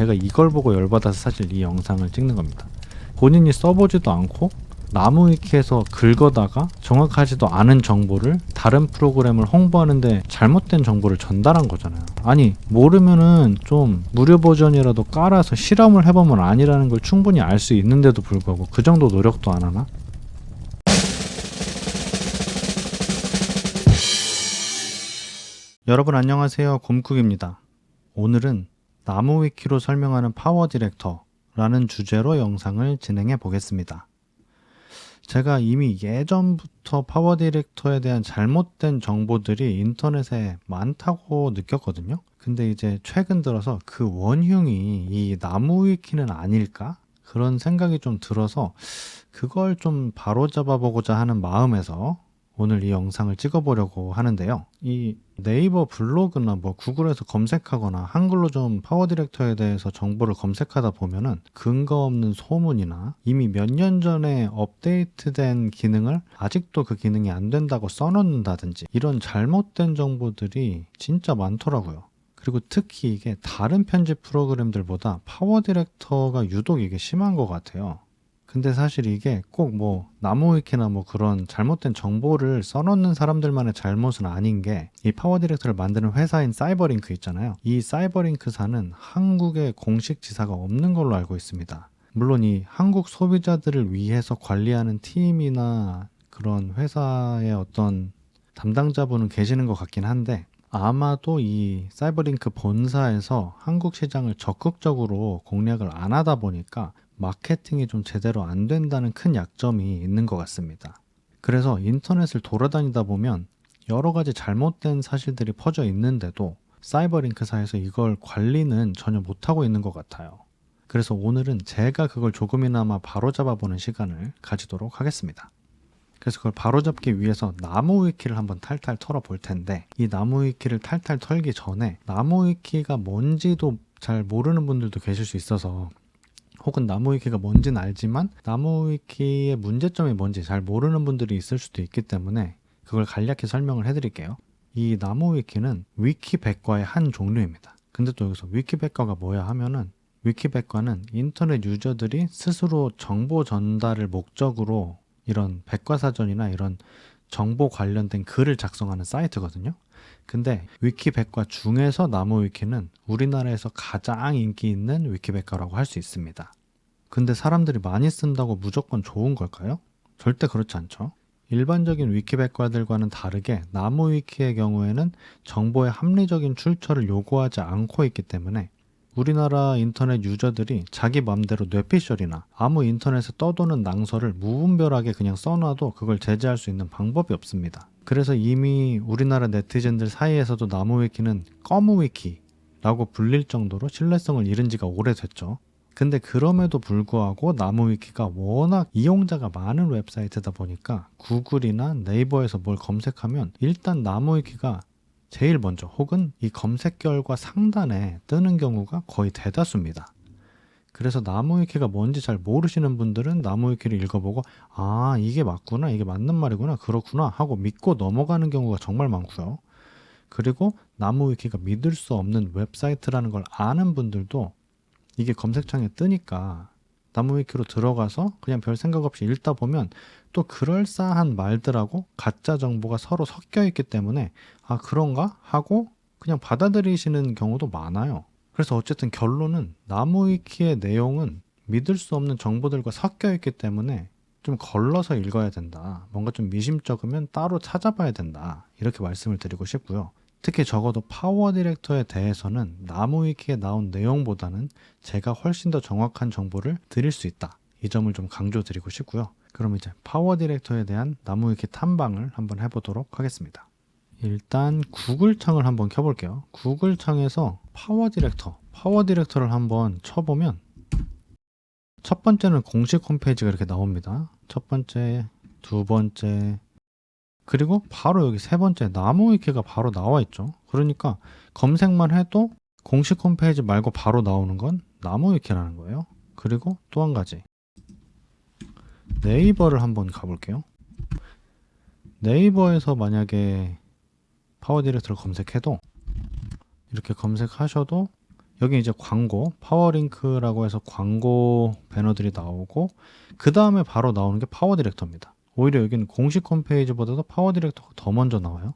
제가 이걸 보고 열받아서 사실 이 영상을 찍는 겁니다. 본인이 써보지도 않고 나무위키에서 긁어다가 정확하지도 않은 정보를 다른 프로그램을 홍보하는데 잘못된 정보를 전달한 거잖아요. 아니, 모르면은 좀 무료 버전이라도 깔아서 실험을 해보면 아니라는 걸 충분히 알 수 있는데도 불구하고 그 정도 노력도 안 하나? 여러분 안녕하세요, 곰쿡입니다. 오늘은 나무위키로 설명하는 파워 디렉터라는 주제로 영상을 진행해 보겠습니다. 제가 이미 예전부터 파워 디렉터에 대한 잘못된 정보들이 인터넷에 많다고 느꼈거든요. 근데 이제 최근 들어서 그 원흉이 이 나무위키는 아닐까? 그런 생각이 좀 들어서 그걸 좀 바로잡아 보고자 하는 마음에서 오늘 이 영상을 찍어보려고 하는데요. 이 네이버 블로그나 구글에서 검색하거나 한글로 좀 파워 디렉터에 대해서 정보를 검색하다 보면은 근거 없는 소문이나 이미 몇 년 전에 업데이트된 기능을 아직도 그 기능이 안 된다고 써놓는다든지 이런 잘못된 정보들이 진짜 많더라고요. 그리고 특히 이게 다른 편집 프로그램들보다 파워 디렉터가 유독 이게 심한 것 같아요. 근데 사실 이게 꼭 나무위키나 그런 잘못된 정보를 써놓는 사람들만의 잘못은 아닌 게 이 파워 디렉터를 만드는 회사인 사이버링크 있잖아요. 이 사이버링크사는 한국에 공식 지사가 없는 걸로 알고 있습니다. 물론 이 한국 소비자들을 위해서 관리하는 팀이나 그런 회사의 어떤 담당자분은 계시는 것 같긴 한데 아마도 이 사이버링크 본사에서 한국 시장을 적극적으로 공략을 안 하다 보니까 마케팅이 좀 제대로 안 된다는 큰 약점이 있는 것 같습니다. 그래서 인터넷을 돌아다니다 보면 여러 가지 잘못된 사실들이 퍼져 있는데도 사이버링크사에서 이걸 관리는 전혀 못하고 있는 것 같아요. 그래서 오늘은 제가 그걸 조금이나마 바로잡아보는 시간을 가지도록 하겠습니다. 그래서 그걸 바로잡기 위해서 나무위키를 한번 탈탈 털어볼 텐데 이 나무위키를 탈탈 털기 전에 나무위키가 뭔지도 잘 모르는 분들도 계실 수 있어서 혹은 나무위키가 뭔지는 알지만 나무위키의 문제점이 뭔지 잘 모르는 분들이 있을 수도 있기 때문에 그걸 간략히 설명을 해드릴게요. 이 나무위키는 위키백과의 한 종류입니다. 근데 또 여기서 위키백과가 뭐야 하면은 위키백과는 인터넷 유저들이 스스로 정보 전달을 목적으로 이런 백과사전이나 이런 정보 관련된 글을 작성하는 사이트거든요. 근데 위키백과 중에서 나무위키는 우리나라에서 가장 인기 있는 위키백과라고 할 수 있습니다. 근데 사람들이 많이 쓴다고 무조건 좋은 걸까요? 절대 그렇지 않죠. 일반적인 위키백과들과는 다르게 나무위키의 경우에는 정보의 합리적인 출처를 요구하지 않고 있기 때문에 우리나라 인터넷 유저들이 자기 맘대로 뇌피셜이나 아무 인터넷에 떠도는 낭설을 무분별하게 그냥 써놔도 그걸 제재할 수 있는 방법이 없습니다. 그래서 이미 우리나라 네티즌들 사이에서도 나무위키는 꺼무위키라고 불릴 정도로 신뢰성을 잃은 지가 오래됐죠. 근데 그럼에도 불구하고 나무위키가 워낙 이용자가 많은 웹사이트다 보니까 구글이나 네이버에서 뭘 검색하면 일단 나무위키가 제일 먼저 혹은 이 검색 결과 상단에 뜨는 경우가 거의 대다수입니다. 그래서 나무위키가 뭔지 잘 모르시는 분들은 나무위키를 읽어보고 아 이게 맞구나, 이게 맞는 말이구나, 그렇구나 하고 믿고 넘어가는 경우가 정말 많고요. 그리고 나무위키가 믿을 수 없는 웹사이트라는 걸 아는 분들도 이게 검색창에 뜨니까 나무위키로 들어가서 그냥 별 생각 없이 읽다 보면 또 그럴싸한 말들하고 가짜 정보가 서로 섞여 있기 때문에 아 그런가? 하고 그냥 받아들이시는 경우도 많아요. 그래서 어쨌든 결론은 나무위키의 내용은 믿을 수 없는 정보들과 섞여 있기 때문에 좀 걸러서 읽어야 된다. 뭔가 좀 미심쩍으면 따로 찾아봐야 된다. 이렇게 말씀을 드리고 싶고요. 특히 적어도 파워 디렉터에 대해서는 나무위키에 나온 내용보다는 제가 훨씬 더 정확한 정보를 드릴 수 있다. 이 점을 좀 강조드리고 싶고요. 그럼 이제 파워 디렉터에 대한 나무위키 탐방을 한번 해보도록 하겠습니다. 일단 구글 창을 한번 켜볼게요. 구글 창에서 파워 디렉터를 한번 쳐보면 첫 번째는 공식 홈페이지가 이렇게 나옵니다. 첫 번째, 두 번째, 그리고 바로 여기 세 번째 나무위키가 바로 나와 있죠. 그러니까 검색만 해도 공식 홈페이지 말고 바로 나오는 건 나무위키라는 거예요. 그리고 또 한 가지 네이버를 한번 가볼게요. 네이버에서 만약에 파워 디렉터를 검색해도 이렇게 검색하셔도 여기 이제 광고, 파워링크라고 해서 광고 배너들이 나오고 그 다음에 바로 나오는 게 파워 디렉터입니다. 오히려 여기는 공식 홈페이지보다도 파워 디렉터가 더 먼저 나와요.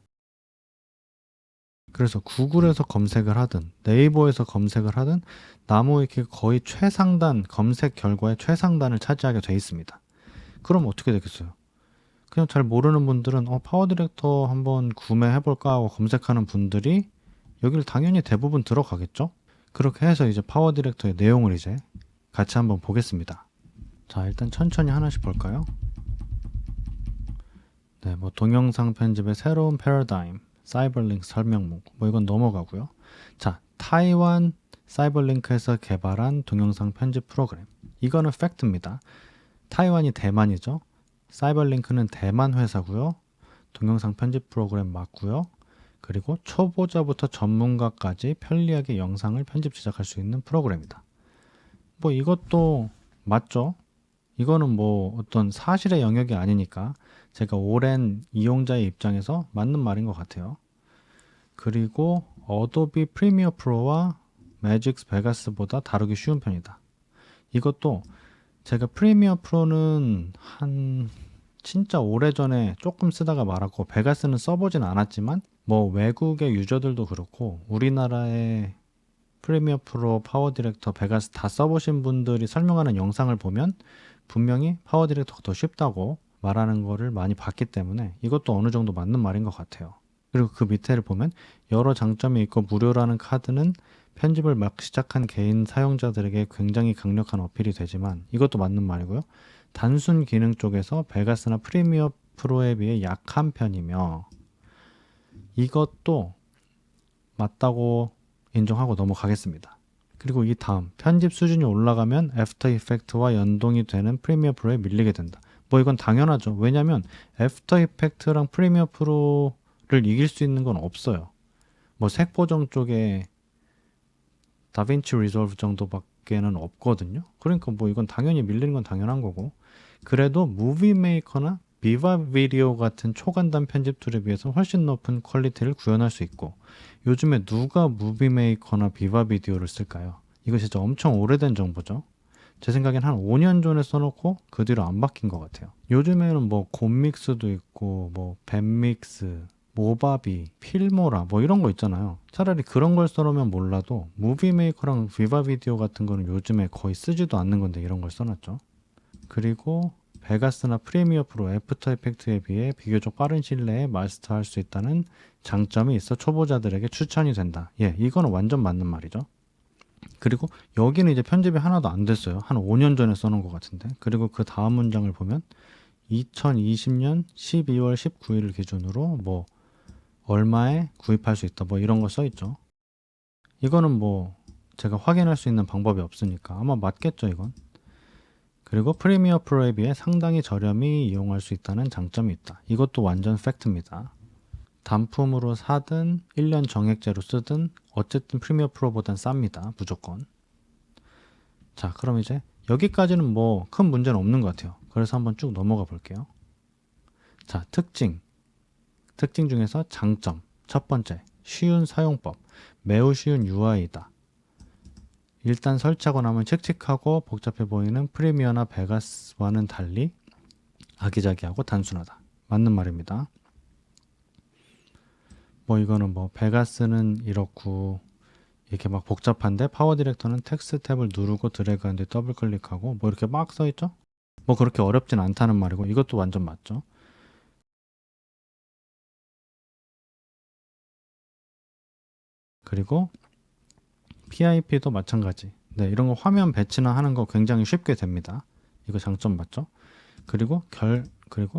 그래서 구글에서 검색을 하든 네이버에서 검색을 하든 나무위키가 거의 최상단, 검색 결과의 최상단을 차지하게 돼 있습니다. 그럼 어떻게 되겠어요? 그냥 잘 모르는 분들은 파워 디렉터 한번 구매해볼까 하고 검색하는 분들이 여기를 당연히 대부분 들어가겠죠? 그렇게 해서 이제 파워 디렉터의 내용을 이제 같이 한번 보겠습니다. 자, 일단 천천히 하나씩 볼까요? 네, 뭐 동영상 편집의 새로운 패러다임, 사이버링크 설명문, 뭐 이건 넘어가고요. 자, 타이완 사이버링크에서 개발한 동영상 편집 프로그램. 이거는 팩트입니다. 타이완이 대만이죠. 사이버링크는 대만 회사고요. 동영상 편집 프로그램 맞고요. 그리고 초보자부터 전문가까지 편리하게 영상을 편집 제작할 수 있는 프로그램이다. 뭐 이것도 맞죠? 이거는 뭐 어떤 사실의 영역이 아니니까 제가 오랜 이용자의 입장에서 맞는 말인 것 같아요. 그리고 어도비 프리미어 프로와 매직스 베가스보다 다루기 쉬운 편이다. 이것도 제가 프리미어 프로는 한 진짜 오래전에 조금 쓰다가 말았고 베가스는 써보진 않았지만 뭐 외국의 유저들도 그렇고 우리나라의 프리미어 프로, 파워 디렉터, 베가스 다 써보신 분들이 설명하는 영상을 보면 분명히 파워 디렉터가 더 쉽다고 말하는 거를 많이 봤기 때문에 이것도 어느 정도 맞는 말인 것 같아요. 그리고 그 밑에를 보면 여러 장점이 있고 무료라는 카드는 편집을 막 시작한 개인 사용자들에게 굉장히 강력한 어필이 되지만 이것도 맞는 말이고요. 단순 기능 쪽에서 베가스나 프리미어 프로에 비해 약한 편이며 이것도 맞다고 인정하고 넘어가겠습니다. 그리고 이 다음 편집 수준이 올라가면 애프터 이펙트와 연동이 되는 프리미어 프로에 밀리게 된다. 뭐 이건 당연하죠. 왜냐면 애프터 이펙트랑 프리미어 프로를 이길 수 있는 건 없어요. 뭐 색 보정 쪽에 다빈치 리졸브 정도밖에는 없거든요. 그러니까 뭐 이건 당연히 밀리는 건 당연한 거고 그래도 무비 메이커나 비바 비디오 같은 초간단 편집 툴에 비해서 훨씬 높은 퀄리티를 구현할 수 있고 요즘에 누가 무비 메이커나 비바 비디오를 쓸까요? 이거 진짜 엄청 오래된 정보죠. 제 생각엔 한 5년 전에 써놓고 그 뒤로 안 바뀐 것 같아요. 요즘에는 뭐 곰믹스도 있고 뭐 밴믹스, 모바비, 필모라 뭐 이런 거 있잖아요. 차라리 그런 걸 써놓으면 몰라도 무비 메이커랑 비바 비디오 같은 거는 요즘에 거의 쓰지도 않는 건데 이런 걸 써놨죠. 그리고 베가스나 프리미어 프로, 애프터 이펙트에 비해 비교적 빠른 시일 내에 마스터할 수 있다는 장점이 있어 초보자들에게 추천이 된다. 예, 이거는 완전 맞는 말이죠. 그리고 여기는 이제 편집이 하나도 안 됐어요. 한 5년 전에 써놓은 것 같은데. 그리고 그 다음 문장을 보면 2020년 12월 19일을 기준으로 뭐 얼마에 구입할 수 있다. 뭐 이런 거 써있죠. 이거는 뭐 제가 확인할 수 있는 방법이 없으니까 아마 맞겠죠, 이건. 그리고 프리미어 프로에 비해 상당히 저렴히 이용할 수 있다는 장점이 있다. 이것도 완전 팩트입니다. 단품으로 사든 1년 정액제로 쓰든 어쨌든 프리미어 프로보단 쌉니다. 무조건. 자, 그럼 이제 여기까지는 뭐 큰 문제는 없는 것 같아요. 그래서 한번 쭉 넘어가 볼게요. 자, 특징. 특징 중에서 장점. 첫 번째, 쉬운 사용법. 매우 쉬운 UI이다. 일단 설치하고 나면 칙칙하고 복잡해 보이는 프리미어나 베가스와는 달리 아기자기하고 단순하다. 맞는 말입니다. 뭐 이거는 뭐 베가스는 이렇고 이렇게 막 복잡한데 파워 디렉터는 텍스트 탭을 누르고 드래그한 뒤 더블 클릭하고 뭐 이렇게 막 써있죠? 뭐 그렇게 어렵진 않다는 말이고 이것도 완전 맞죠? 그리고 PIP도 마찬가지. 네, 이런 거 화면 배치나 하는 거 굉장히 쉽게 됩니다. 이거 장점 맞죠? 그리고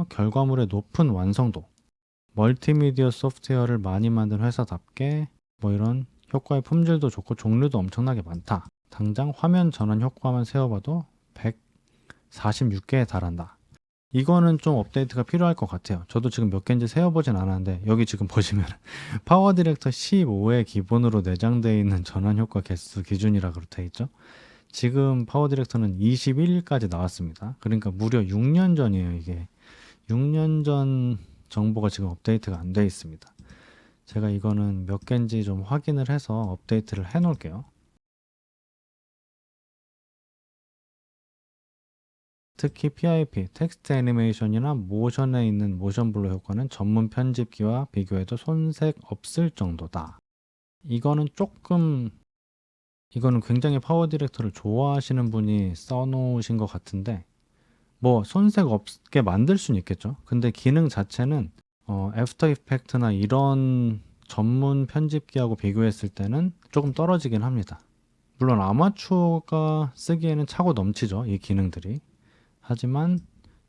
결과물의 높은 완성도. 멀티미디어 소프트웨어를 많이 만든 회사답게 뭐 이런 효과의 품질도 좋고 종류도 엄청나게 많다. 당장 화면 전환 효과만 세어봐도 146개에 달한다. 이거는 좀 업데이트가 필요할 것 같아요. 저도 지금 몇 개인지 세어보진 않았는데 여기 지금 보시면 파워 디렉터 15에 기본으로 내장되어 있는 전환 효과 개수 기준이라고 되어 있죠. 지금 파워 디렉터는 21일까지 나왔습니다. 그러니까 무려 6년 전이에요. 이게 6년 전 정보가 지금 업데이트가 안 되어 있습니다. 제가 이거는 몇 개인지 좀 확인을 해서 업데이트를 해 놓을게요. 특히 PIP, 텍스트 애니메이션이나 모션에 있는 모션 블러 효과는 전문 편집기와 비교해도 손색 없을 정도다. 이거는 굉장히 파워 디렉터를 좋아하시는 분이 써놓으신 것 같은데, 뭐 손색 없게 만들 수는 있겠죠. 근데 기능 자체는 애프터 이펙트나 이런 전문 편집기하고 비교했을 때는 조금 떨어지긴 합니다. 물론 아마추어가 쓰기에는 차고 넘치죠, 이 기능들이. 하지만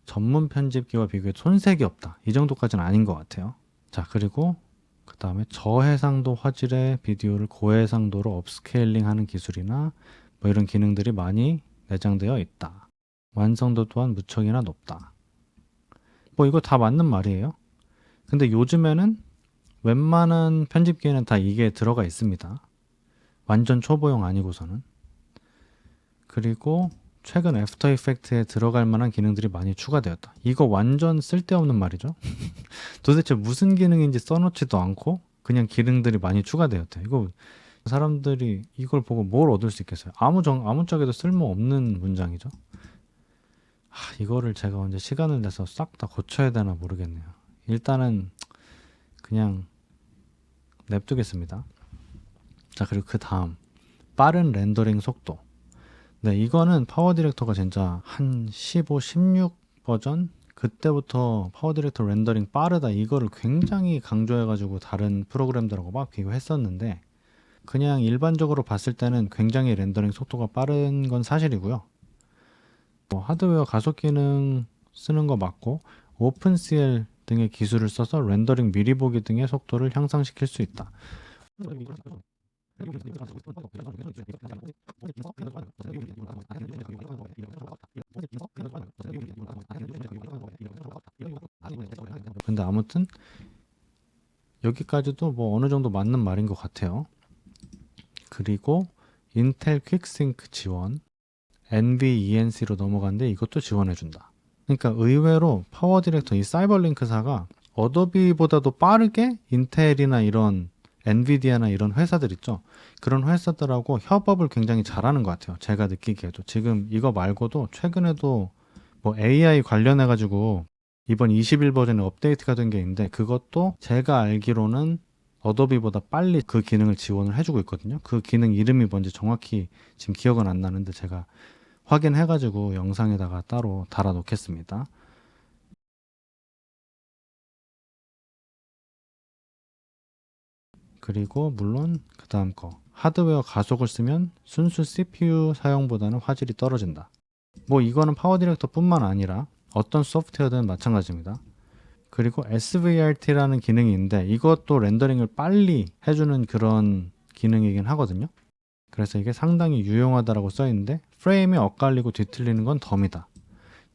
전문 편집기와 비교해 손색이 없다, 이 정도까지는 아닌 것 같아요. 자, 그리고 그 다음에 저해상도 화질의 비디오를 고해상도로 업스케일링 하는 기술이나 뭐 이런 기능들이 많이 내장되어 있다. 완성도 또한 무척이나 높다. 뭐 이거 다 맞는 말이에요. 근데 요즘에는 웬만한 편집기에는 다 이게 들어가 있습니다. 완전 초보용 아니고서는. 그리고 최근 애프터 이펙트에 들어갈 만한 기능들이 많이 추가되었다. 이거 완전 쓸데없는 말이죠. 도대체 무슨 기능인지 써놓지도 않고 그냥 기능들이 많이 추가되었대. 이거 사람들이 이걸 보고 뭘 얻을 수 있겠어요? 아무짝에도 쓸모없는 문장이죠. 이거를 제가 언제 시간을 내서 싹 다 고쳐야 되나 모르겠네요. 일단은 그냥 냅두겠습니다. 자, 그리고 그 다음 빠른 렌더링 속도. 네, 이거는 파워 디렉터가 진짜 한 15, 16 버전 그때부터 파워 디렉터 렌더링 빠르다 이거를 굉장히 강조해가지고 다른 프로그램들하고 막 비교했었는데, 그냥 일반적으로 봤을 때는 굉장히 렌더링 속도가 빠른 건 사실이고요. 뭐 하드웨어 가속 기능 쓰는 거 맞고 오픈CL 등의 기술을 써서 렌더링 미리 보기 등의 속도를 향상시킬 수 있다. 근데 아무튼 여기까지도 뭐 어느 정도 맞는 말인 것 같아요. 그리고 인텔 퀵싱크 지원, NVENC로 넘어갔는데 이것도 지원해준다. 그러니까 의외로 파워 디렉터 이 사이버링크사가 어도비보다도 빠르게 인텔이나 이런 엔비디아나 이런 회사들 있죠. 그런 회사들하고 협업을 굉장히 잘하는 것 같아요. 제가 느끼기에도. 지금 이거 말고도 최근에도 뭐 AI 관련해가지고 이번 21 버전에 업데이트가 된 게 있는데, 그것도 제가 알기로는 어도비보다 빨리 그 기능을 지원을 해주고 있거든요. 그 기능 이름이 뭔지 정확히 지금 기억은 안 나는데 제가 확인해가지고 영상에다가 따로 달아 놓겠습니다. 그리고 물론 그 다음 거, 하드웨어 가속을 쓰면 순수 CPU 사용보다는 화질이 떨어진다. 뭐 이거는 파워 디렉터 뿐만 아니라 어떤 소프트웨어든 마찬가지입니다. 그리고 SVRT라는 기능이 있는데 이것도 렌더링을 빨리 해주는 그런 기능이긴 하거든요. 그래서 이게 상당히 유용하다라고 써있는데, 프레임이 엇갈리고 뒤틀리는 건 덤이다.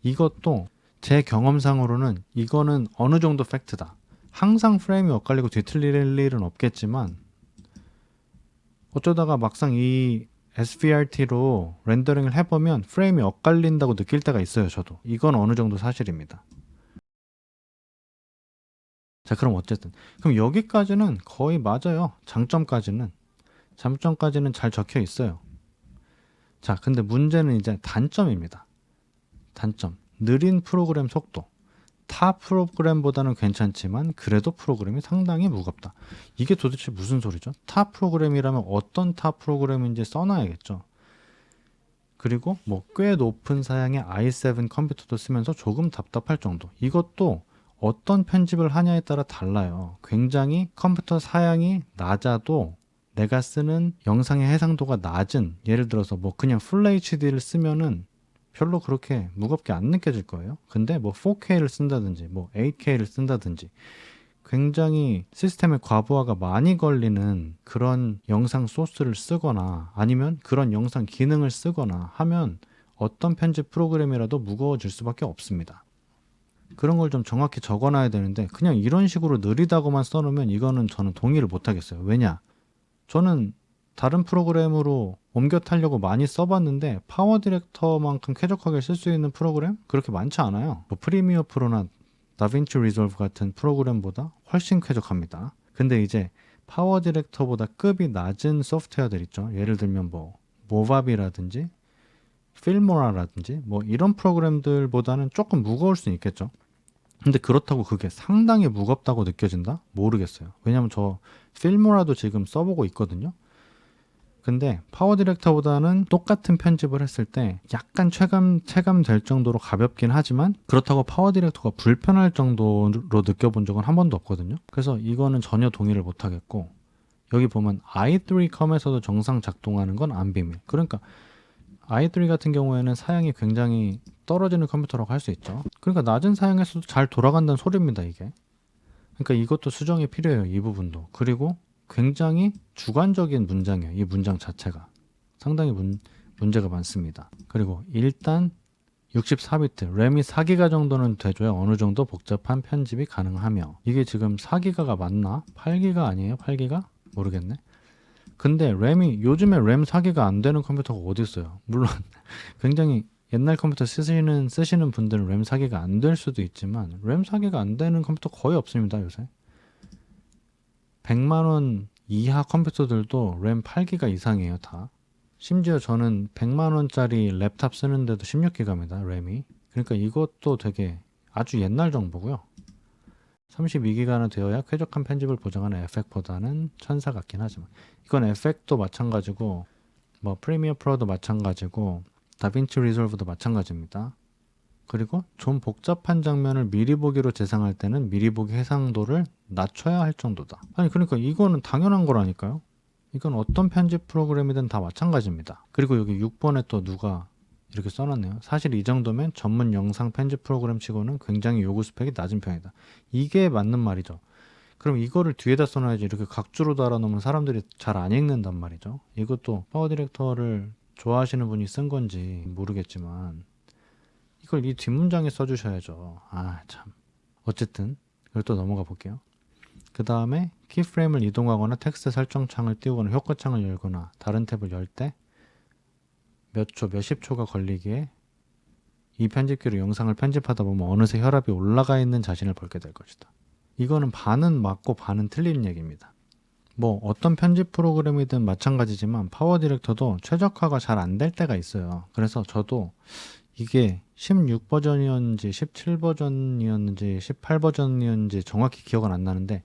이것도 제 경험상으로는 이거는 어느 정도 팩트다. 항상 프레임이 엇갈리고 뒤틀릴 일은 없겠지만 어쩌다가 막상 이 SVRT로 렌더링을 해보면 프레임이 엇갈린다고 느낄 때가 있어요. 저도. 이건 어느 정도 사실입니다. 자, 그럼 어쨌든 그럼 여기까지는 거의 맞아요. 장점까지는 잘 적혀 있어요. 자, 근데 문제는 이제 단점입니다. 단점. 느린 프로그램 속도. 타 프로그램보다는 괜찮지만 그래도 프로그램이 상당히 무겁다. 이게 도대체 무슨 소리죠? 타 프로그램이라면 어떤 타 프로그램인지 써놔야겠죠. 그리고 뭐 꽤 높은 사양의 i7 컴퓨터도 쓰면서 조금 답답할 정도. 이것도 어떤 편집을 하냐에 따라 달라요. 굉장히 컴퓨터 사양이 낮아도 내가 쓰는 영상의 해상도가 낮은, 예를 들어서 뭐 그냥 풀 HD를 쓰면은 별로 그렇게 무겁게 안 느껴질 거예요. 근데 뭐 4K를 쓴다든지 뭐 8K를 쓴다든지 굉장히 시스템의 과부하가 많이 걸리는 그런 영상 소스를 쓰거나 아니면 그런 영상 기능을 쓰거나 하면 어떤 편집 프로그램이라도 무거워질 수밖에 없습니다. 그런 걸 좀 정확히 적어놔야 되는데 그냥 이런 식으로 느리다고만 써놓으면 이거는 저는 동의를 못 하겠어요. 왜냐? 저는 다른 프로그램으로 옮겨 타려고 많이 써봤는데 파워 디렉터만큼 쾌적하게 쓸 수 있는 프로그램 그렇게 많지 않아요. 뭐 프리미어 프로나 다빈치 리졸브 같은 프로그램보다 훨씬 쾌적합니다. 근데 이제 파워 디렉터보다 급이 낮은 소프트웨어들 있죠. 예를 들면 뭐 모바비라든지 필모라라든지 뭐 이런 프로그램들보다는 조금 무거울 수는 있겠죠. 근데 그렇다고 그게 상당히 무겁다고 느껴진다? 모르겠어요. 왜냐면 저 필모라도 지금 써보고 있거든요. 근데 파워 디렉터보다는 똑같은 편집을 했을 때 약간 체감될 정도로 가볍긴 하지만 그렇다고 파워 디렉터가 불편할 정도로 느껴본 적은 한 번도 없거든요. 그래서 이거는 전혀 동의를 못 하겠고, 여기 보면 i3컴에서도 정상 작동하는 건 안 비밀. 그러니까 i3 같은 경우에는 사양이 굉장히 떨어지는 컴퓨터라고 할 수 있죠. 그러니까 낮은 사양에서도 잘 돌아간다는 소리입니다, 이게. 그러니까 이것도 수정이 필요해요, 이 부분도. 그리고 굉장히 주관적인 문장이에요, 이 문장 자체가. 상당히 문제가 많습니다. 그리고 일단 64비트, 램이 4기가 정도는 돼줘야 어느 정도 복잡한 편집이 가능하며, 이게 지금 4기가가 맞나? 8기가 아니에요? 8기가? 모르겠네. 근데 램이, 요즘에 램 4기가 안 되는 컴퓨터가 어디 있어요? 물론 굉장히 옛날 컴퓨터 쓰시는 분들은 램 4기가 안 될 수도 있지만 램 4기가 안 되는 컴퓨터 거의 없습니다, 요새. 100만 원 이하 컴퓨터들도 램 8기가 이상이에요, 다. 심지어 저는 100만 원짜리 랩탑 쓰는데도 16기가입니다, 램이. 그러니까 이것도 되게 아주 옛날 정보고요. 32기가는 되어야 쾌적한 편집을 보장하는 에펙보다는 천사 같긴 하지만, 이건 에펙도 마찬가지고 뭐 프리미어 프로도 마찬가지고 다빈치 리졸브도 마찬가지입니다. 그리고 좀 복잡한 장면을 미리 보기로 재생할 때는 미리 보기 해상도를 낮춰야 할 정도다. 아니 그러니까 이거는 당연한 거라니까요. 이건 어떤 편집 프로그램이든 다 마찬가지입니다. 그리고 여기 6번에 또 누가 이렇게 써놨네요. 사실 이 정도면 전문 영상 편집 프로그램 치고는 굉장히 요구 스펙이 낮은 편이다. 이게 맞는 말이죠. 그럼 이거를 뒤에다 써놔야지, 이렇게 각주로 달아놓으면 사람들이 잘 안 읽는단 말이죠. 이것도 파워 디렉터를 좋아하시는 분이 쓴 건지 모르겠지만 이걸 이 뒷문장에 써주셔야죠. 아 참. 어쨌든 이걸 또 넘어가 볼게요. 그 다음에 키프레임을 이동하거나 텍스트 설정 창을 띄우거나 효과 창을 열거나 다른 탭을 열 때 몇십 초가 걸리기에 이 편집기로 영상을 편집하다 보면 어느새 혈압이 올라가 있는 자신을 보게 될 것이다. 이거는 반은 맞고 반은 틀린 얘기입니다. 뭐 어떤 편집 프로그램이든 마찬가지지만 파워 디렉터도 최적화가 잘 안 될 때가 있어요. 그래서 저도 이게 16 버전이었는지 17 버전이었는지 18 버전이었는지 정확히 기억은 안 나는데,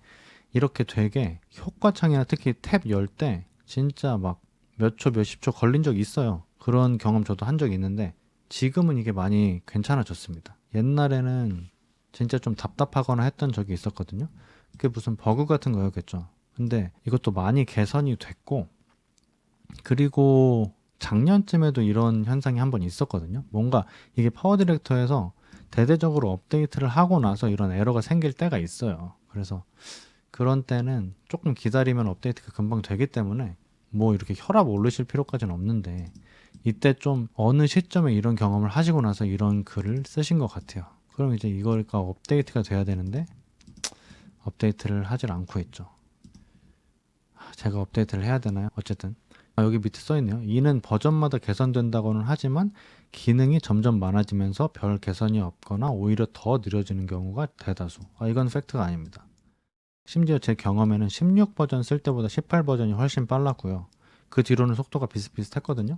이렇게 되게 효과창이나 특히 탭 열 때 진짜 막 몇 초, 몇십 초 걸린 적이 있어요. 그런 경험 저도 한 적이 있는데 지금은 이게 많이 괜찮아졌습니다. 옛날에는 진짜 좀 답답하거나 했던 적이 있었거든요. 그게 무슨 버그 같은 거였겠죠. 근데 이것도 많이 개선이 됐고, 그리고 작년쯤에도 이런 현상이 한번 있었거든요. 뭔가 이게 파워 디렉터에서 대대적으로 업데이트를 하고 나서 이런 에러가 생길 때가 있어요. 그래서 그런 때는 조금 기다리면 업데이트가 금방 되기 때문에 뭐 이렇게 혈압 오르실 필요까지는 없는데, 이때 좀 어느 시점에 이런 경험을 하시고 나서 이런 글을 쓰신 것 같아요. 그럼 이제 이거가 업데이트가 돼야 되는데 업데이트를 하질 않고 있죠. 제가 업데이트를 해야 되나요? 어쨌든 여기 밑에 써있네요. 이는 버전마다 개선된다고는 하지만 기능이 점점 많아지면서 별 개선이 없거나 오히려 더 느려지는 경우가 대다수. 이건 팩트가 아닙니다. 심지어 제 경험에는 16 버전 쓸 때보다 18 버전이 훨씬 빨랐고요. 그 뒤로는 속도가 비슷비슷했거든요.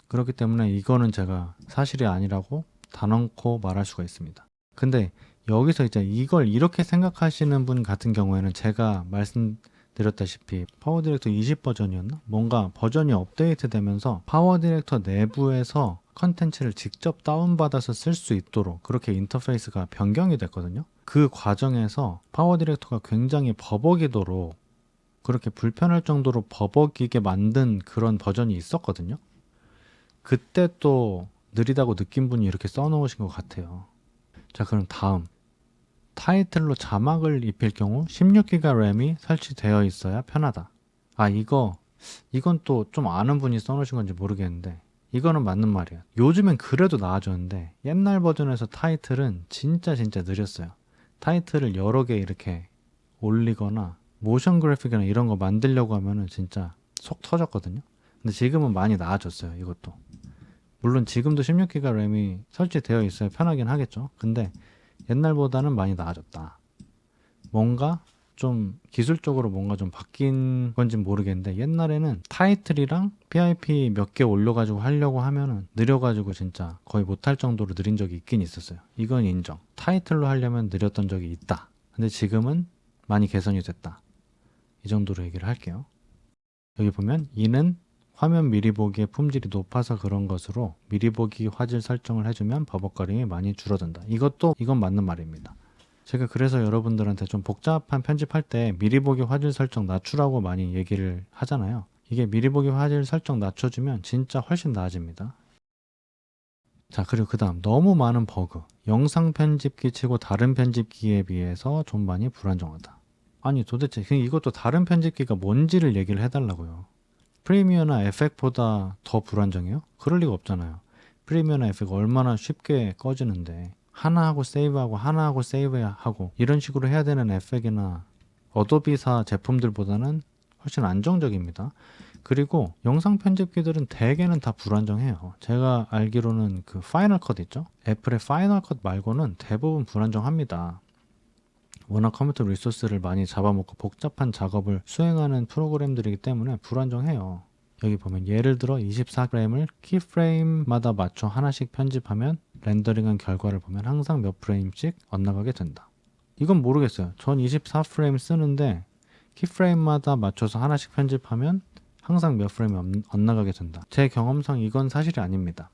그렇기 때문에 이거는 제가 사실이 아니라고 단언코 말할 수가 있습니다. 근데 여기서 이제 이걸 이렇게 생각하시는 분 같은 경우에는 제가 말씀드렸다시피 파워 디렉터 20 버전이었나? 뭔가 버전이 업데이트 되면서 파워 디렉터 내부에서 컨텐츠를 직접 다운받아서 쓸 수 있도록 그렇게 인터페이스가 변경이 됐거든요. 그 과정에서 파워 디렉터가 굉장히 버벅이도록, 그렇게 불편할 정도로 버벅이게 만든 그런 버전이 있었거든요. 그때 또 느리다고 느낀 분이 이렇게 써놓으신 것 같아요. 자, 그럼 다음 타이틀로 자막을 입힐 경우 16기가 램이 설치되어 있어야 편하다. 이건 또 좀 아는 분이 써놓으신 건지 모르겠는데 이거는 맞는 말이에요. 요즘엔 그래도 나아졌는데 옛날 버전에서 타이틀은 진짜 느렸어요. 타이틀을 여러 개 이렇게 올리거나 모션 그래픽이나 이런 거 만들려고 하면은 진짜 속 터졌거든요. 근데 지금은 많이 나아졌어요, 이것도. 물론 지금도 16기가 램이 설치되어 있어야 편하긴 하겠죠. 근데 옛날보다는 많이 나아졌다. 뭔가 좀 기술적으로 뭔가 좀 바뀐 건지 모르겠는데 옛날에는 타이틀이랑 PIP 몇 개 올려가지고 하려고 하면은 느려가지고 진짜 거의 못할 정도로 느린 적이 있긴 있었어요. 이건 인정. 타이틀로 하려면 느렸던 적이 있다. 근데 지금은 많이 개선이 됐다. 이 정도로 얘기를 할게요. 여기 보면 이는 화면 미리 보기의 품질이 높아서 그런 것으로 미리 보기 화질 설정을 해주면 버벅거림이 많이 줄어든다. 이건 맞는 말입니다. 제가 그래서 여러분들한테 좀 복잡한 편집할 때 미리 보기 화질 설정 낮추라고 많이 얘기를 하잖아요. 이게 미리 보기 화질 설정 낮춰주면 진짜 훨씬 나아집니다. 자, 그리고 그 다음 너무 많은 버그. 영상 편집기 치고 다른 편집기에 비해서 좀 많이 불안정하다. 아니 도대체 이것도 다른 편집기가 뭔지를 얘기를 해달라고요. 프리미어나 에펙보다 더 불안정해요? 그럴 리가 없잖아요. 프리미어나 에펙 얼마나 쉽게 꺼지는데 하나 하고 세이브하고 하나 하고 세이브하고 이런 식으로 해야 되는 에펙이나 어도비사 제품들보다는 훨씬 안정적입니다. 그리고 영상 편집기들은 대개는 다 불안정해요. 제가 알기로는 그 파이널 컷 있죠? 애플의 파이널 컷 말고는 대부분 불안정합니다. 워낙 컴퓨터 리소스를 많이 잡아먹고 복잡한 작업을 수행하는 프로그램들이기 때문에 불안정해요. 여기 보면 예를 들어 24프레임을 키프레임마다 맞춰 하나씩 편집하면 렌더링한 결과를 보면 항상 몇 프레임씩 엇나가게 된다. 이건 모르겠어요. 전 24프레임 쓰는데 키프레임마다 맞춰서 하나씩 편집하면 항상 몇 프레임이 엇나가게 된다. 제 경험상 이건 사실이 아닙니다.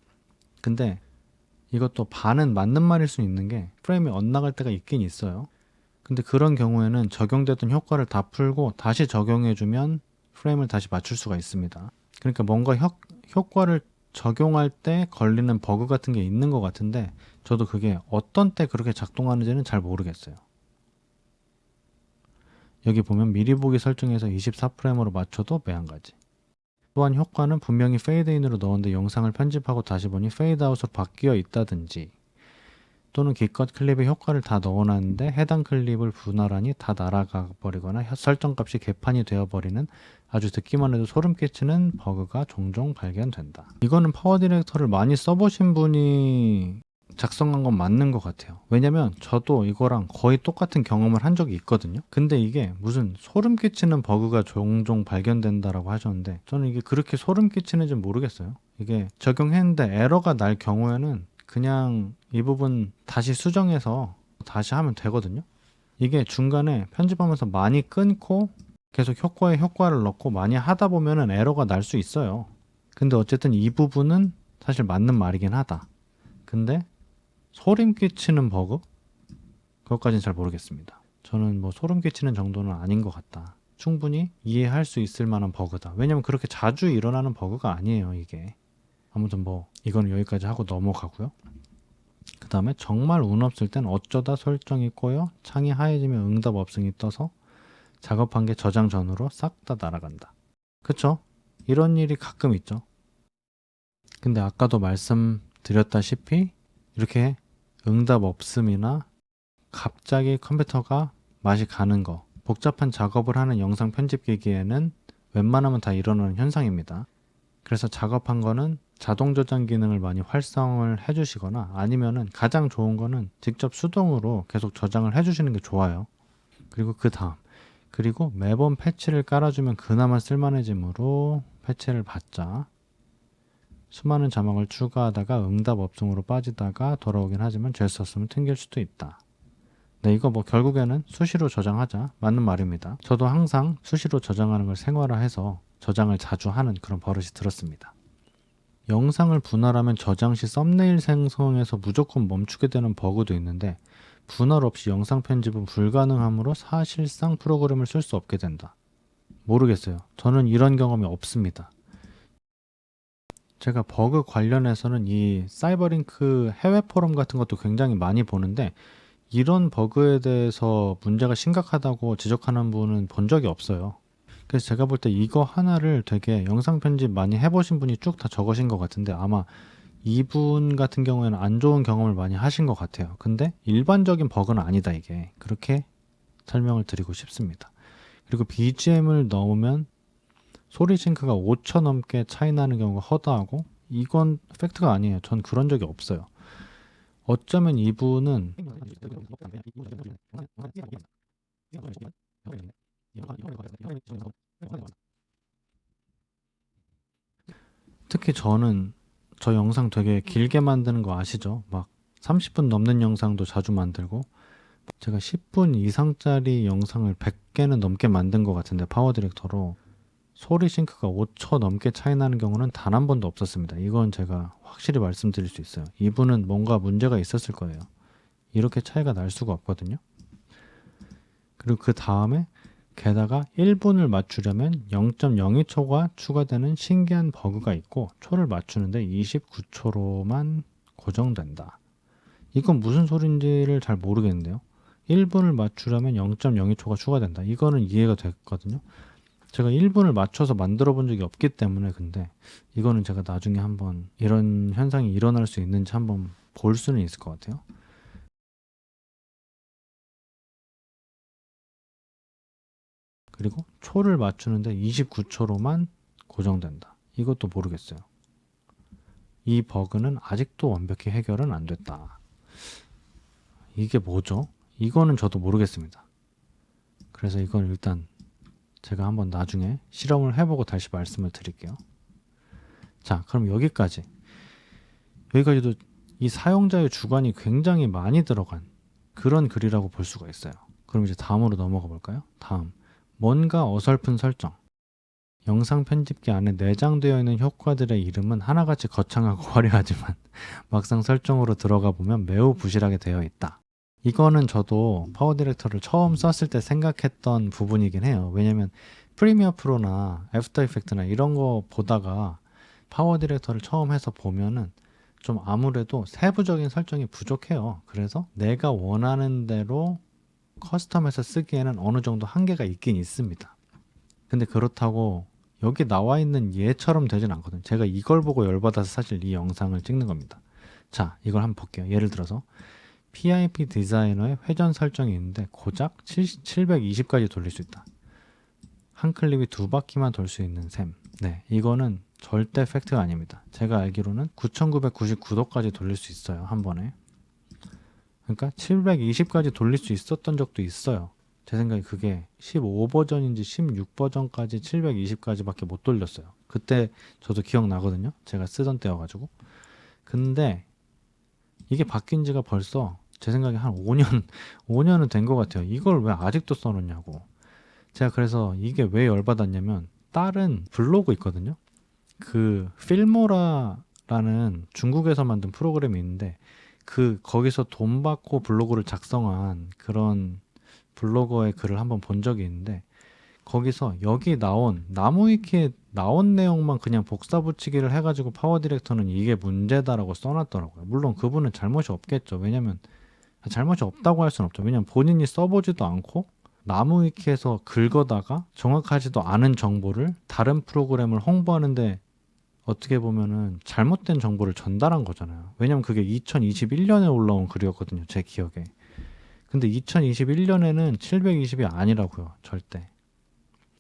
근데 이것도 반은 맞는 말일 수 있는 게 프레임이 엇나갈 때가 있긴 있어요. 근데 그런 경우에는 적용되던 효과를 다 풀고 다시 적용해주면 프레임을 다시 맞출 수가 있습니다. 그러니까 뭔가 효과를 적용할 때 걸리는 버그 같은 게 있는 것 같은데 저도 그게 어떤 때 그렇게 작동하는지는 잘 모르겠어요. 여기 보면 미리 보기 설정에서 24프레임으로 맞춰도 매한가지. 또한 효과는 분명히 페이드인으로 넣었는데 영상을 편집하고 다시 보니 페이드아웃으로 바뀌어 있다든지 또는 기껏 클립에 효과를 다 넣어놨는데 해당 클립을 분할하니 다 날아가 버리거나 설정값이 개판이 되어버리는 아주 듣기만 해도 소름 끼치는 버그가 종종 발견된다. 이거는 파워 디렉터를 많이 써보신 분이 작성한 건 맞는 것 같아요. 왜냐면 저도 이거랑 거의 똑같은 경험을 한 적이 있거든요. 근데 이게 무슨 소름 끼치는 버그가 종종 발견된다라고 하셨는데 저는 이게 그렇게 소름 끼치는지 모르겠어요. 이게 적용했는데 에러가 날 경우에는 그냥 이 부분 다시 수정해서 다시 하면 되거든요. 이게 중간에 편집하면서 많이 끊고 계속 효과에 효과를 넣고 많이 하다 보면은 에러가 날 수 있어요. 근데 어쨌든 이 부분은 사실 맞는 말이긴 하다. 근데 소름 끼치는 버그? 그것까지는 잘 모르겠습니다. 저는 뭐 소름 끼치는 정도는 아닌 것 같다. 충분히 이해할 수 있을 만한 버그다. 왜냐면 그렇게 자주 일어나는 버그가 아니에요, 이게. 아무튼 뭐 이건 여기까지 하고 넘어가고요. 그 다음에 정말 운 없을 땐 어쩌다 설정이 꼬여 창이 하얘지면 응답 없음이 떠서 작업한 게 저장 전후로 싹 다 날아간다. 그쵸? 이런 일이 가끔 있죠. 근데 아까도 말씀드렸다시피 이렇게 응답 없음이나 갑자기 컴퓨터가 맛이 가는 거, 복잡한 작업을 하는 영상 편집 기기에는 웬만하면 다 일어나는 현상입니다. 그래서 작업한 거는 자동 저장 기능을 많이 활성을 해주시거나 아니면은 가장 좋은 거는 직접 수동으로 계속 저장을 해주시는 게 좋아요. 그리고 그 다음 그리고 매번 패치를 깔아주면 그나마 쓸만해지므로 패치를 받자. 수많은 자막을 추가하다가 응답 없음으로 빠지다가 돌아오긴 하지만 재수 없으면 튕길 수도 있다. 네, 이거 뭐 결국에는 수시로 저장하자. 맞는 말입니다. 저도 항상 수시로 저장하는 걸 생활화해서 저장을 자주 하는 그런 버릇이 들었습니다. 영상을 분할하면 저장 시 썸네일 생성에서 무조건 멈추게 되는 버그도 있는데 분할 없이 영상 편집은 불가능하므로 사실상 프로그램을 쓸 수 없게 된다. 모르겠어요. 저는 이런 경험이 없습니다. 제가 버그 관련해서는 이 사이버링크 해외 포럼 같은 것도 굉장히 많이 보는데 이런 버그에 대해서 문제가 심각하다고 지적하는 분은 본 적이 없어요. 그래서 제가 볼 때 이거 하나를 되게 영상 편집 많이 해보신 분이 쭉 다 적으신 것 같은데 아마 이분 같은 경우에는 안 좋은 경험을 많이 하신 것 같아요. 근데 일반적인 버그는 아니다 이게. 그렇게 설명을 드리고 싶습니다. 그리고 BGM을 넣으면 소리 싱크가 5초 넘게 차이 나는 경우가 허다하고 이건 팩트가 아니에요. 전 그런 적이 없어요. 어쩌면 이분은 특히 저는 저 영상 되게 길게 만드는 거 아시죠? 막 30분 넘는 영상도 자주 만들고 제가 10분 이상짜리 영상을 100개는 넘게 만든 것 같은데 파워 디렉터로 소리 싱크가 5초 넘게 차이 나는 경우는 단 한 번도 없었습니다. 이건 제가 확실히 말씀드릴 수 있어요. 이분은 뭔가 문제가 있었을 거예요. 이렇게 차이가 날 수가 없거든요. 그리고 그 다음에 게다가 1분을 맞추려면 0.02초가 추가되는 신기한 버그가 있고 초를 맞추는데 29초로만 고정된다. 이건 무슨 소린지를 잘 모르겠는데요. 1분을 맞추려면 0.02초가 추가된다. 이거는 이해가 됐거든요. 제가 1분을 맞춰서 만들어 본 적이 없기 때문에 근데 이거는 제가 나중에 한번 이런 현상이 일어날 수 있는지 한번 볼 수는 있을 것 같아요. 그리고 초를 맞추는데 29초로만 고정된다. 이것도 모르겠어요. 이 버그는 아직도 완벽히 해결은 안 됐다. 이게 뭐죠? 이거는 저도 모르겠습니다. 그래서 이건 일단 제가 한번 나중에 실험을 해보고 다시 말씀을 드릴게요. 자, 그럼 여기까지도 이 사용자의 주관이 굉장히 많이 들어간 그런 글이라고 볼 수가 있어요. 그럼 이제 다음으로 넘어가 볼까요? 다음, 뭔가 어설픈 설정. 영상 편집기 안에 내장되어 있는 효과들의 이름은 하나같이 거창하고 화려하지만 막상 설정으로 들어가 보면 매우 부실하게 되어 있다. 이거는 저도 파워 디렉터를 처음 썼을 때 생각했던 부분이긴 해요. 왜냐면 프리미어 프로나 애프터 이펙트나 이런 거 보다가 파워 디렉터를 처음 해서 보면은 좀 아무래도 세부적인 설정이 부족해요. 그래서 내가 원하는 대로 커스텀해서 쓰기에는 어느 정도 한계가 있긴 있습니다. 근데 그렇다고 여기 나와 있는 얘처럼 되진 않거든요. 제가 이걸 보고 열받아서 사실 이 영상을 찍는 겁니다. 자, 이걸 한번 볼게요. 예를 들어서 PIP 디자이너의 회전 설정이 있는데 고작 720까지 돌릴 수 있다. 한 클립이 2바퀴만 돌 수 있는 셈. 네, 이거는 절대 팩트가 아닙니다. 제가 알기로는 9999도까지 돌릴 수 있어요. 한 번에. 그러니까 720까지 돌릴 수 있었던 적도 있어요. 제 생각에 그게 15버전인지 16버전까지 720까지밖에 못 돌렸어요. 그때 저도 기억나거든요. 제가 쓰던 때여가지고. 근데 이게 바뀐 지가 벌써 제 생각에 한 5년은 된 것 같아요. 이걸 왜 아직도 써놓냐고. 제가 그래서 이게 왜 열받았냐면 다른 블로그 있거든요. 그 필모라라는 중국에서 만든 프로그램이 있는데 거기서 돈 받고 블로그를 작성한 그런 블로거의 글을 한번 본 적이 있는데 거기서 여기 나온 나무위키에 나온 내용만 그냥 복사 붙이기를 해가지고 파워 디렉터는 이게 문제다라고 써놨더라고요. 물론 그분은 잘못이 없겠죠. 왜냐면 잘못이 없다고 할 수는 없죠. 왜냐면 본인이 써보지도 않고 나무위키에서 긁어다가 정확하지도 않은 정보를 다른 프로그램을 홍보하는데 어떻게 보면은 잘못된 정보를 전달한 거잖아요. 왜냐면 그게 2021년에 올라온 글이었거든요. 제 기억에. 근데 2021년에는 720이 아니라고요. 절대.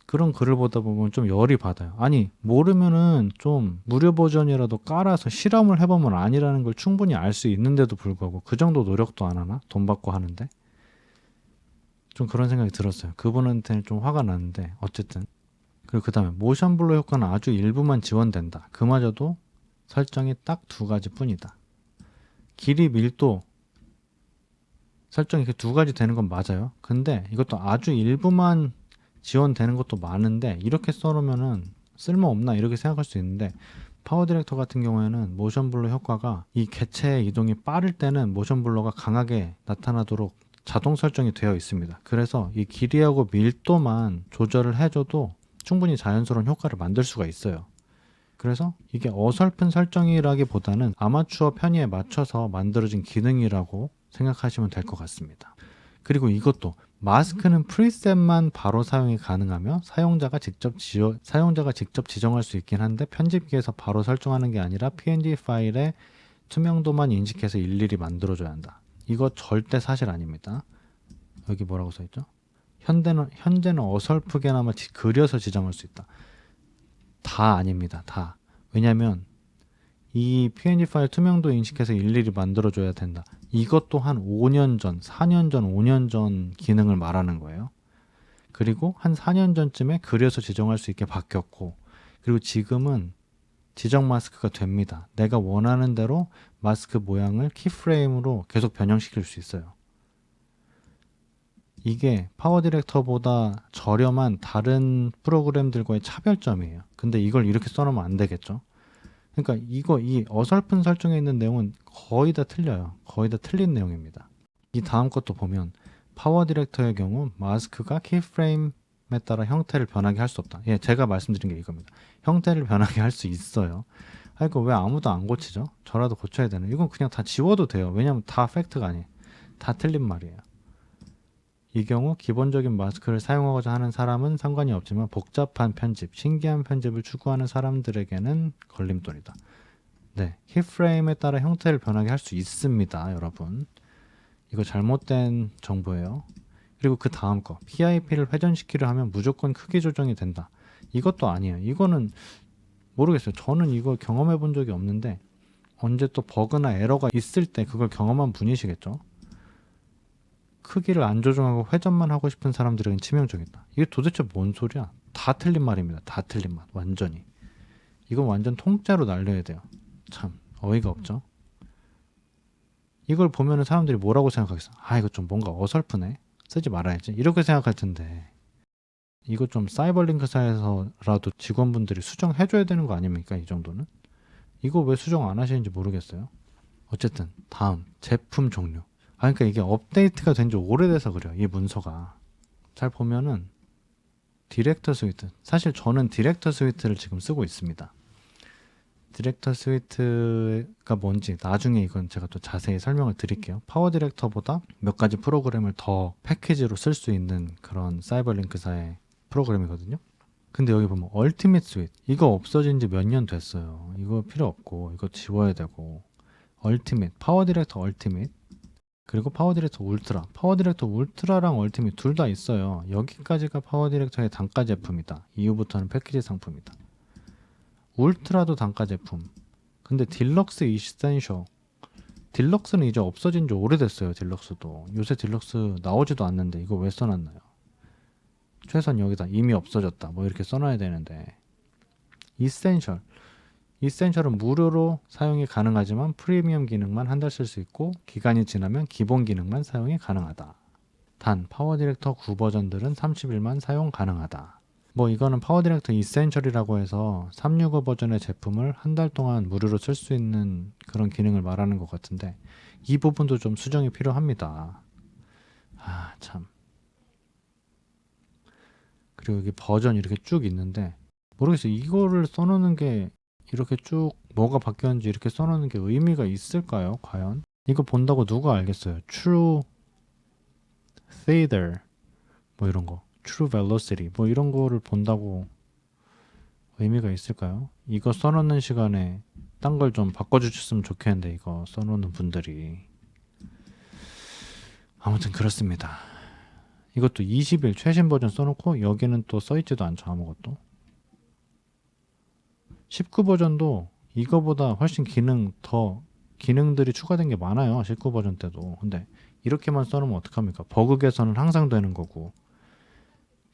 그런 글을 보다 보면 좀 열이 받아요. 아니, 모르면은 좀 무료 버전이라도 깔아서 실험을 해보면 아니라는 걸 충분히 알 수 있는데도 불구하고 그 정도 노력도 안 하나? 돈 받고 하는데? 좀 그런 생각이 들었어요. 그분한테는 좀 화가 났는데 어쨌든. 그리고 그 다음에 모션 블러 효과는 아주 일부만 지원된다. 그마저도 설정이 딱 2가지 뿐이다. 길이 밀도 설정이 그 2가지 되는 건 맞아요. 근데 이것도 아주 일부만 지원되는 것도 많은데 이렇게 써놓으면은 쓸모없나 이렇게 생각할 수 있는데 파워 디렉터 같은 경우에는 모션 블러 효과가 이 개체의 이동이 빠를 때는 모션 블러가 강하게 나타나도록 자동 설정이 되어 있습니다. 그래서 이 길이하고 밀도만 조절을 해줘도 충분히 자연스러운 효과를 만들 수가 있어요. 그래서 이게 어설픈 설정이라기보다는 아마추어 편의에 맞춰서 만들어진 기능이라고 생각하시면 될 것 같습니다. 그리고 이것도 마스크는 프리셋만 바로 사용이 가능하며 사용자가 직접 지정할 수 있긴 한데 편집기에서 바로 설정하는 게 아니라 PNG 파일의 투명도만 인식해서 일일이 만들어줘야 한다. 이거 절대 사실 아닙니다. 여기 뭐라고 써있죠? 현재는 어설프게나마 그려서 지정할 수 있다. 다 아닙니다. 다. 왜냐면 이 PNG 파일 투명도 인식해서 일일이 만들어줘야 된다. 이것 또한 5년 전, 4년 전, 5년 전 기능을 말하는 거예요. 그리고 한 4년 전쯤에 그려서 지정할 수 있게 바뀌었고, 그리고 지금은 지정 마스크가 됩니다. 내가 원하는 대로 마스크 모양을 키프레임으로 계속 변형시킬 수 있어요. 이게 파워 디렉터보다 저렴한 다른 프로그램들과의 차별점이에요. 근데 이걸 이렇게 써놓으면 안 되겠죠. 그러니까 이 어설픈 설정에 있는 내용은 거의 다 틀려요. 거의 다 틀린 내용입니다. 이 다음 것도 보면 파워 디렉터의 경우 마스크가 키프레임에 따라 형태를 변하게 할 수 없다. 예, 제가 말씀드린 게 이겁니다. 형태를 변하게 할 수 있어요. 아, 이거 왜 아무도 안 고치죠? 저라도 고쳐야 되는. 이건 그냥 다 지워도 돼요. 왜냐면 다 팩트가 아니에요. 다 틀린 말이에요. 이 경우 기본적인 마스크를 사용하고자 하는 사람은 상관이 없지만 복잡한 편집, 신기한 편집을 추구하는 사람들에게는 걸림돌이다. 네, 키프레임에 따라 형태를 변하게 할 수 있습니다, 여러분. 이거 잘못된 정보예요. 그리고 그 다음 거, PIP를 회전시키려 하면 무조건 크기 조정이 된다. 이것도 아니에요. 이거는 모르겠어요. 저는 이걸 경험해 본 적이 없는데 언제 또 버그나 에러가 있을 때 그걸 경험한 분이시겠죠. 크기를 안 조정하고 회전만 하고 싶은 사람들에겐 치명적이다. 이게 도대체 뭔 소리야? 다 틀린 말입니다. 다 틀린 말. 완전히. 이건 완전 통째로 날려야 돼요. 참 어이가 없죠. 이걸 보면은 사람들이 뭐라고 생각하겠어? 아, 이거 좀 뭔가 어설프네. 쓰지 말아야지. 이렇게 생각할 텐데. 이거 좀 사이버링크사에서라도 직원분들이 수정해줘야 되는 거 아닙니까? 이 정도는? 이거 왜 수정 안 하시는지 모르겠어요. 어쨌든 다음 제품 종류. 아, 그러니까 이게 업데이트가 된 지 오래돼서 그래요. 이 문서가. 잘 보면은 디렉터 스위트. 사실 저는 디렉터 스위트를 지금 쓰고 있습니다. 디렉터 스위트가 뭔지 나중에 이건 제가 또 자세히 설명을 드릴게요. 파워 디렉터보다 몇 가지 프로그램을 더 패키지로 쓸 수 있는 그런 사이버링크사의 프로그램이거든요. 근데 여기 보면 얼티밋 스윗. 이거 없어진 지 몇 년 됐어요. 이거 필요 없고 이거 지워야 되고. 얼티밋, 파워 디렉터 얼티밋, 그리고 파워 디렉터 울트라. 파워 디렉터 울트라랑 얼티밋 둘 다 있어요. 여기까지가 파워 디렉터의 단가 제품이다. 이후부터는 패키지 상품이다. 울트라도 단가 제품. 근데 딜럭스 이센셜. 딜럭스는 이제 없어진 지 오래됐어요. 딜럭스도. 요새 딜럭스 나오지도 않는데 이거 왜 써놨나요? 최소한 여기다 이미 없어졌다. 뭐 이렇게 써놔야 되는데. 이센셜. 이센셜은 무료로 사용이 가능하지만 프리미엄 기능만 한 달 쓸 수 있고 기간이 지나면 기본 기능만 사용이 가능하다. 단 파워 디렉터 9 버전들은 30일만 사용 가능하다. 뭐 이거는 파워 디렉터 이센셜이라고 해서 365 버전의 제품을 한 달 동안 무료로 쓸 수 있는 그런 기능을 말하는 것 같은데 이 부분도 좀 수정이 필요합니다. 아, 참. 그리고 여기 버전 이렇게 쭉 있는데 모르겠어요. 이거를 써놓는 게 이렇게 쭉 뭐가 바뀌었는지 이렇게 써놓는 게 의미가 있을까요? 과연? 이거 본다고 누가 알겠어요? True Theta 뭐 이런 거, True Velocity 뭐 이런 거를 본다고 의미가 있을까요? 이거 써놓는 시간에 딴 걸 좀 바꿔주셨으면 좋겠는데 이거 써놓는 분들이. 아무튼 그렇습니다. 이것도 20일 최신 버전 써놓고 여기는 또 써있지도 않죠. 아무것도. 19 버전도 이거보다 훨씬 기능들이 추가된 게 많아요. 19 버전 때도. 근데 이렇게만 써놓으면 어떡합니까? 버그 개선은 항상 되는 거고.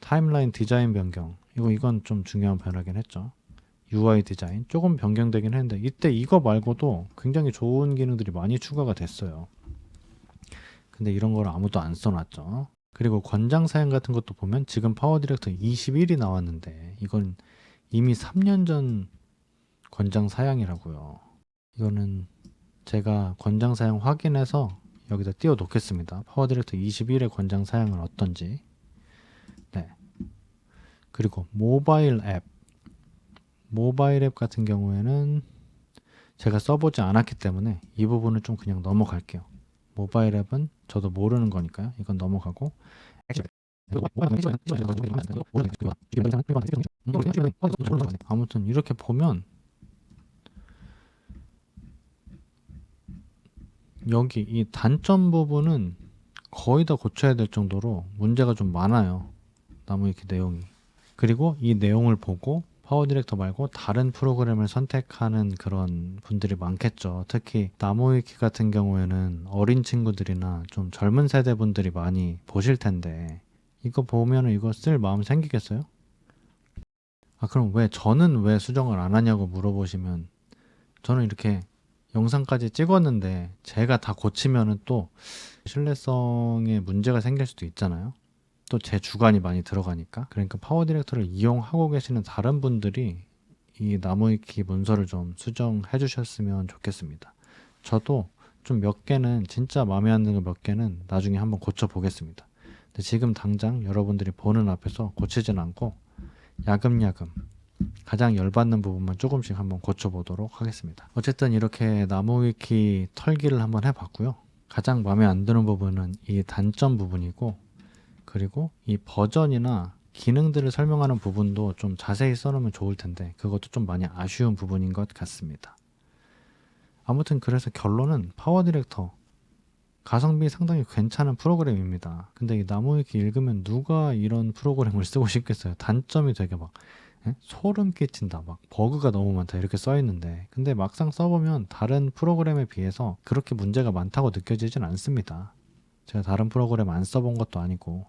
타임라인 디자인 변경. 이건 좀 중요한 변화긴 했죠. UI 디자인 조금 변경되긴 했는데 이때 이거 말고도 굉장히 좋은 기능들이 많이 추가가 됐어요. 근데 이런 걸 아무도 안 써놨죠. 그리고 권장 사양 같은 것도 보면 지금 파워 디렉터 21이 나왔는데 이건 이미 3년 전 권장 사양이라고요. 이거는 제가 권장 사양 확인해서 여기다 띄워 놓겠습니다. 파워 디렉터 21의 권장 사양은 어떤지. 네. 그리고 모바일 앱 같은 경우에는 제가 써보지 않았기 때문에 이 부분은 좀 그냥 넘어갈게요. 모바일 앱은 저도 모르는 거니까요. 이건 넘어가고. 아무튼 이렇게 보면 여기 이 단점 부분은 거의 다 고쳐야 될 정도로 문제가 좀 많아요. 나무위키 내용이. 그리고 이 내용을 보고 파워 디렉터 말고 다른 프로그램을 선택하는 그런 분들이 많겠죠. 특히 나무위키 같은 경우에는 어린 친구들이나 좀 젊은 세대 분들이 많이 보실 텐데 이거 보면은 이거 쓸 마음 생기겠어요? 그럼 저는 왜 수정을 안 하냐고 물어보시면, 저는 이렇게 영상까지 찍었는데 제가 다 고치면은 또 신뢰성에 문제가 생길 수도 있잖아요. 또 제 주관이 많이 들어가니까. 그러니까 파워 디렉터를 이용하고 계시는 다른 분들이 이 나무위키 문서를 좀 수정해 주셨으면 좋겠습니다. 저도 좀 몇 개는 진짜 마음에 안 드는 거 몇 개는 나중에 한번 고쳐 보겠습니다. 근데 지금 당장 여러분들이 보는 앞에서 고치진 않고 야금야금 가장 열받는 부분만 조금씩 한번 고쳐보도록 하겠습니다. 어쨌든 이렇게 나무위키 털기를 한번 해봤고요. 가장 마음에 안 드는 부분은 이 단점 부분이고, 그리고 이 버전이나 기능들을 설명하는 부분도 좀 자세히 써놓으면 좋을 텐데 그것도 좀 많이 아쉬운 부분인 것 같습니다. 아무튼 그래서 결론은 파워 디렉터 가성비 상당히 괜찮은 프로그램입니다. 근데 이 나무위키 읽으면 누가 이런 프로그램을 쓰고 싶겠어요. 단점이 되게 막 소름 끼친다, 막 버그가 너무 많다 이렇게 써 있는데, 근데 막상 써보면 다른 프로그램에 비해서 그렇게 문제가 많다고 느껴지진 않습니다. 제가 다른 프로그램 안 써본 것도 아니고,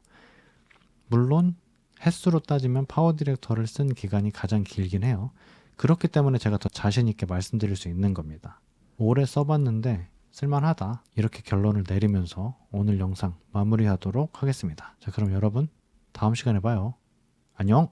물론 횟수로 따지면 파워 디렉터를 쓴 기간이 가장 길긴 해요. 그렇기 때문에 제가 더 자신 있게 말씀드릴 수 있는 겁니다. 오래 써봤는데 쓸만하다, 이렇게 결론을 내리면서 오늘 영상 마무리하도록 하겠습니다. 자, 그럼 여러분 다음 시간에 봐요. 안녕.